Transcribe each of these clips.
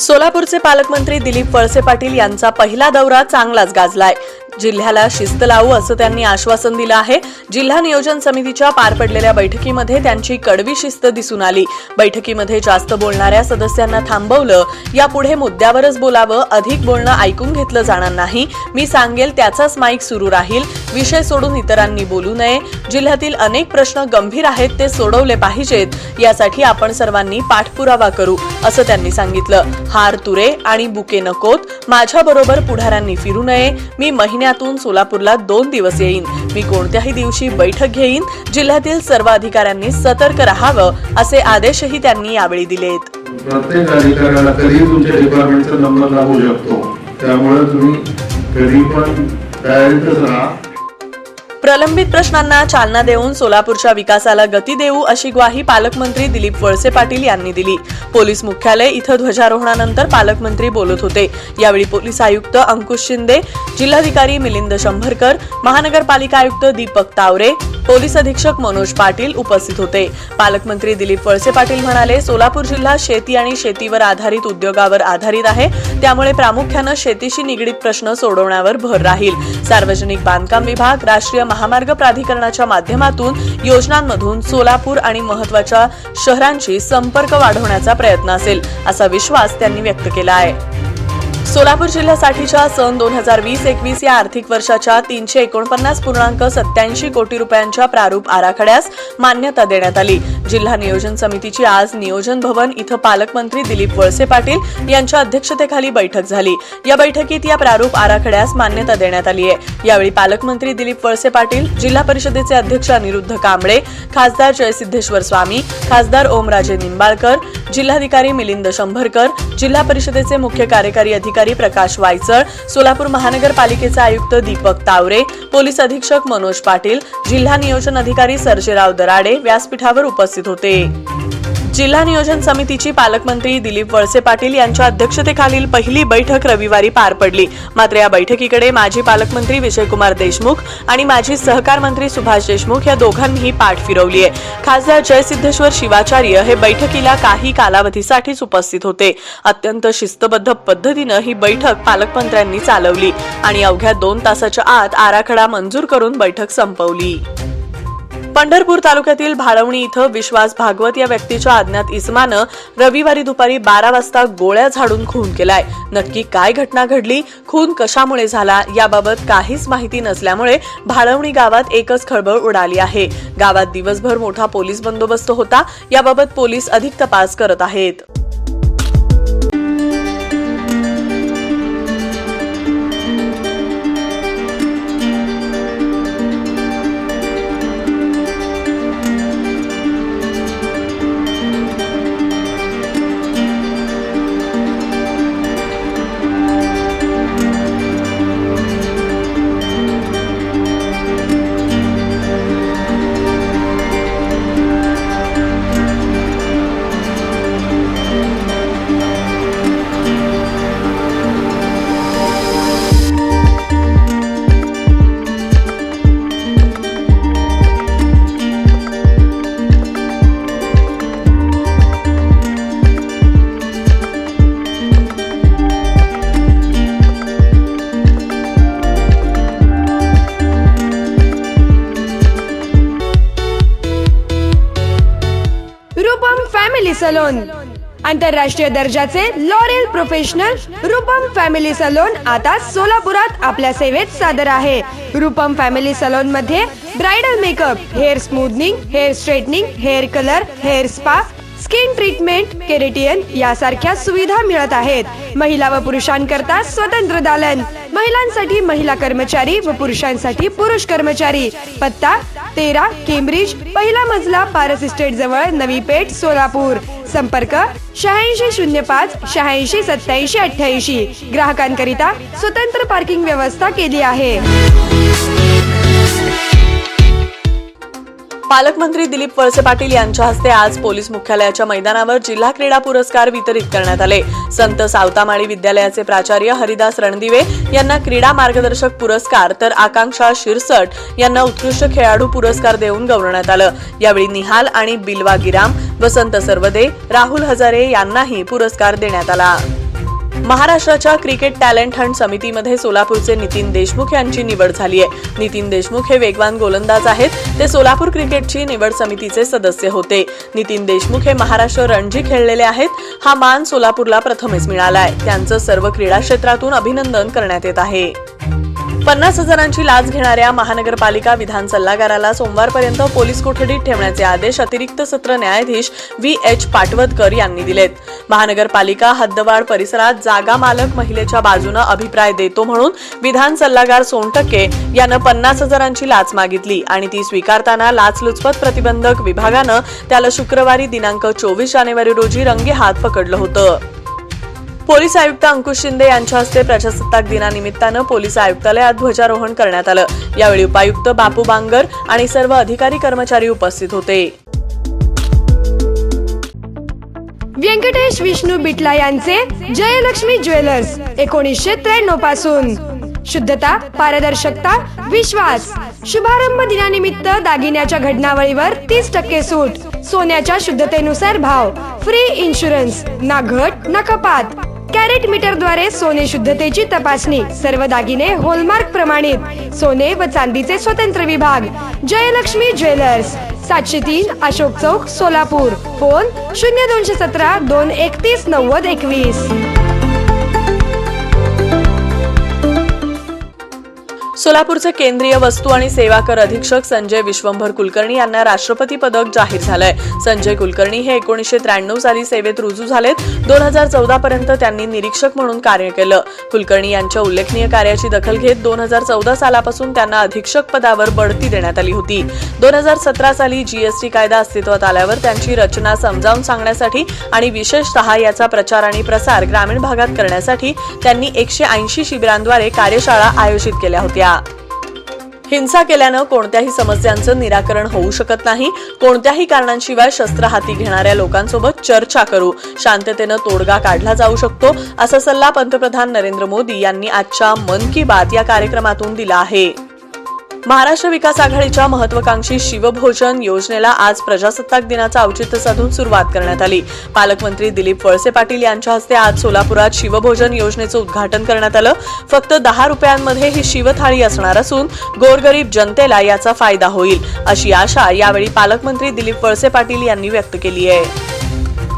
सोलापूरचे पालकमंत्री दिलीप वळसे पाटील यांचा पहिला दौरा चांगलाच गाजलाय। जिल्ह्याला शिस्त लावू असं त्यांनी आश्वासन दिलं आहे। जिल्हा नियोजन समितीच्या पार पडलेल्या बैठकीमध्ये त्यांची कडवी शिस्त दिसून आली। बैठकीमध्ये जास्त बोलणाऱ्या सदस्यांना थांबवलं। यापुढे मुद्द्यावरच बोलावं, अधिक बोलणं ऐकून घेतलं जाणार नाही। मी सांगेल त्याचाच माईक सुरू राहील। विषय सोडून इतरांनी बोलू नये। जिल्ह्यातील अनेक प्रश्न गंभीर आहेत, ते सोडवले पाहिजेत। यासाठी आपण सर्वांनी पाठपुरावा करू असं त्यांनी सांगितलं। हार तुरे आणि बुके नकोत, माझ्याबरोबर पुढाऱ्यांनी फिरू नये। मी महिन्यातून सोलापूरला 2 दिवस येईन। मी कोणत्याही दिवशी बैठक घेईन। जिल्ह्यातील सर्व अधिकाऱ्यांनी सतर्क राहावं असे आदेशही त्यांनी यावेळी दिलेत। प्रत्येक अधिकाऱ्याला कधी तुमच्या डिपार्टमेंटचा नंबर लागू शकतो, त्यामुळे तुम्ही कधी पण तयारीतच राहा। प्रलंबित प्रश्नांना चालना देऊन सोलापूरच्या विकासाला गती देऊ अशी ग्वाही पालकमंत्री दिलीप वळसे पाटील यांनी दिली। पोलीस मुख्यालय इथं ध्वजारोहणानंतर पालकमंत्री बोलत होते। यावेळी पोलीस आयुक्त अंकुश शिंदे, जिल्हाधिकारी मिलिंद शंभरकर, महानगरपालिका आयुक्त दीपक तावरे, पोलीस अधीक्षक मनोज पाटील उपस्थित होते। पालकमंत्री दिलीप वळसे पाटील म्हणाले, सोलापूर जिल्हा शेती आणि शेतीवर आधारित उद्योगावर आधारित आहे। त्यामुळे प्रामुख्याने शेतीशी निगडीत प्रश्न सोडवण्यावर भर राहील। सार्वजनिक बांधकाम विभाग, राष्ट्रीय महामार्ग प्राधिकरणाच्या माध्यमातून योजनांमधून सोलापूर आणि महत्त्वाच्या शहरांशी संपर्क वाढवण्याचा प्रयत्न असेल असा विश्वास त्यांनी व्यक्त केला आहे। सोलापूर जिल्ह्यासाठीच्या सन 2020-21 या आर्थिक वर्षाच्या 349.87 कोटी रुपयांच्या प्रारूप आराखड्यास मान्यता देण्यात आली। जिल्हा नियोजन समितीची आज नियोजन भवन इथं पालकमंत्री दिलीप वळसे पाटील यांच्या अध्यक्षतेखाली बैठक झाली। या बैठकीत या प्रारूप आराखड्यास मान्यता देण्यात आली आहे। यावेळी पालकमंत्री दिलीप वळसे पाटील, जिल्हा परिषदेचे अध्यक्ष अनिरुद्ध कांबळे, खासदार जयसिद्धेश्वर स्वामी, खासदार ओमराजे निंबाळकर, जिल्हाधिकारी मिलिंद शंभरकर, जिल्हा परिषदेचे मुख्य कार्यकारी अधिकारी प्रकाश वायचळ, सोलापूर महानगरपालिकेचे आयुक्त दीपक तावरे, पोलीस अधीक्षक मनोज पाटील, जिल्हा नियोजन अधिकारी सर्जेराव दराडे व्यासपीठावर उपस्थित होते। जिल्हा नियोजन समितीची पालकमंत्री दिलीप वळसे पाटील यांच्या अध्यक्षतेखालील पहिली बैठक रविवारी पार पडली। मात्र या बैठकीकडे माजी पालकमंत्री विजयकुमार देशमुख आणि माजी सहकार मंत्री सुभाष देशमुख या दोघांनीही पाठ फिरवली आहे। खासदार जयसिद्धेश्वर शिवाचार्य हे बैठकीला काही कालावधीसाठीच उपस्थित होते। अत्यंत शिस्तबद्ध पद्धतीने ही बैठक पालकमंत्र्यांनी चालवली आणि अवघ्या 2 तासाच्या आत आराखडा मंजूर करून बैठक संपवली। पंढरपूर तालुक्यातील भाळवणी इथं विश्वास भागवत या व्यक्तीच्या अज्ञात इसमानं रविवारी दुपारी 12 वाजता गोळ्या झाडून खून केलाय। नक्की काय घटना घडली, खून कशामुळे झाला याबाबत काहीच माहिती नसल्यामुळे भाळवणी गावात एकच खळबळ उडाली आहे। गावात दिवसभर मोठा पोलीस बंदोबस्त होता। याबाबत पोलीस अधिक तपास करत आहेत। फॅमिली सलोन, आंतरराष्ट्रीय दर्जाचे L'Oreal professional Roopam family salon आता सोलापुरात आपल्या सेवेत सादर आहे। रूपम फॅमिली सलोन मध्ये bridal makeup, hair smoothening, hair straightening, hair colour, hair spa, skin treatment, keratin यासारख्या सुविधा मिळत आहेत। महिला व पुरुषांकरता स्वतंत्र दालन, महिलांसाठी महिला कर्मचारी व पुरुषांसाठी पुरुष कर्मचारी। पत्ता 13 केम्ब्रिज, पहिला मजला, पारस इस्टेट जवळ, नवी पेठ, सोलापूर। संपर्क 8605 86 87 88। ग्राहकांकरिता स्वतंत्र पार्किंग व्यवस्था केली आहे। पालकमंत्री दिलीप वळसे पाटील यांच्या हस्ते आज पोलीस मुख्यालयाच्या मैदानावर जिल्हा क्रीडा पुरस्कार वितरित करण्यात आले। संत सावतामाळी विद्यालयाचे प्राचार्य हरिदास रणदिवे यांना क्रीडा मार्गदर्शक पुरस्कार तर आकांक्षा शिरसट यांना उत्कृष्ट खेळाडू पुरस्कार देऊन गौरवण्यात आलं। यावेळी निहाल आणि बिलवा गिराम, वसंत सरवदे, राहुल हजारे यांनाही पुरस्कार देण्यात आला। महाराष्ट्राच्या क्रिकेट टॅलेंट हंट समितीमध्ये सोलापूरचे नितीन देशमुख यांची निवड झाली आहे. नितीन देशमुख हे वेगवान गोलंदाज आहेत. ते सोलापूर क्रिकेटची निवड समितीचे सदस्य होते. नितीन देशमुख हे महाराष्ट्र रणजी खेळलेले आहेत. हा मान सोलापूरला प्रथमच मिळालाय. त्यांचं सर्व क्रीडा क्षेत्रातून अभिनंदन करण्यात येत आहे. 50,000ची लाच घेणाऱ्या महानगरपालिका विधान सल्लागाराला सोमवारपर्यंत पोलीस कोठडीत ठेवण्याचे आदेश अतिरिक्त सत्र न्यायाधीश व्ही.एच. पाटवदकर यांनी दिलेत. महानगरपालिका हद्दवाढ परिसरात जागा मालक महिलेच्या बाजूने अभिप्राय देतो म्हणून विधान सल्लागार सोनटक्के यानं 50,000ची लाच मागितली आणि ती स्वीकारताना लाचलुचपत प्रतिबंधक विभागानं त्याला शुक्रवारी दिनांक 24 जानेवारी रोजी रंगेहात पकडलं होतं. पोलीस आयुक्त अंकुश शिंदे यांच्या हस्ते प्रजासत्ताक दिनानिमित्तानं पोलीस आयुक्तालयात ध्वजारोहण करण्यात आलं. यावेळी उपायुक्त बापू बांगर आणि सर्व अधिकारी कर्मचारी उपस्थित होते. व्यंकटेश विष्णू बिटला यांचे जयलक्ष्मी ज्वेलर्स 1993 पासून शुद्धता, पारदर्शकता, विश्वास. शुभारंभ दिनानिमित्त दागिन्याच्या घडणावळीवर 30% सूट. सोन्याच्या शुद्धतेनुसार भाव. Free insurance. ना घट ना कपात. कॅरेट मीटरद्वारे सोने शुद्धतेची तपासणी. सर्व दागिने हॉलमार्क प्रमाणित. सोने व चांदीचे स्वतंत्र विभाग. जयलक्ष्मी ज्वेलर्स, 703 अशोक चौक, सोलापूर. फोन 0217 231 9021. सोलापूरचे केंद्रीय वस्तू आणि सेवा कर अधीक्षक संजय विश्वंभर कुलकर्णी यांना राष्ट्रपती पदक जाहीर झालंय. संजय कुलकर्णी हे 1993 साली सेवेत रुजू झालेत. 2014 पर्यंत त्यांनी निरीक्षक म्हणून कार्य केलं. कुलकर्णी यांच्या उल्लेखनीय कार्याची दखल घेत 2014 सालापासून त्यांना अधीक्षक पदावर बढती देण्यात आली होती. 2017 साली जीएसटी कायदा अस्तित्वात आल्यावर त्यांची रचना समजावून सांगण्यासाठी आणि विशेषतः याचा प्रचार आणि प्रसार ग्रामीण भागात करण्यासाठी त्यांनी 180 शिबिरांद्वारे कार्यशाळा आयोजित केल्या होत्या. हिंसा केल्यानं कोणत्याही समस्यांचं निराकरण होऊ शकत नाही. कोणत्याही कारणांशिवाय शस्त्र हाती घेणाऱ्या लोकांसोबत चर्चा करू, शांततेनं तोडगा काढला जाऊ शकतो, असा सल्ला पंतप्रधान नरेंद्र मोदी यांनी आजच्या मन की बात या कार्यक्रमातून दिला आहे. महाराष्ट्र विकास आघाडीच्या महत्वाकांक्षी शिवभोजन योजनेला आज प्रजासत्ताक दिनाचं औचित्य साधून सुरुवात करण्यात आली. पालकमंत्री दिलीप वळसे पाटील यांच्या हस्ते आज सोलापुरात शिवभोजन योजनेचं उद्घाटन करण्यात आलं. फक्त 10 रुपयांमध्ये ही शिवथाळी असणार असून गोरगरीब जनतेला याचा फायदा होईल, अशी आशा यावेळी पालकमंत्री दिलीप वळसे पाटील यांनी व्यक्त केली आहे.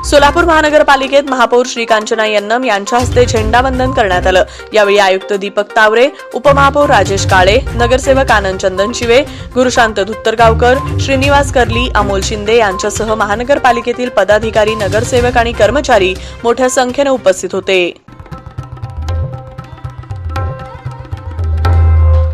सोलापूर महानगरपालिकेत महापौर श्रीकांचना यन्नम यांच्या हस्ते झेंडावंदन करण्यात आलं. यावेळी आयुक्त दीपक तावरे, उपमहापौर राजेश काळे, नगरसेवक आनंद चंदन शिवे, गुरुशांत धुत्तरगावकर, श्रीनिवास कर्ली, अमोल शिंदे यांच्यासह महानगरपालिकेतील पदाधिकारी, नगरसेवक आणि कर्मचारी मोठ्या संख्येने उपस्थित होते.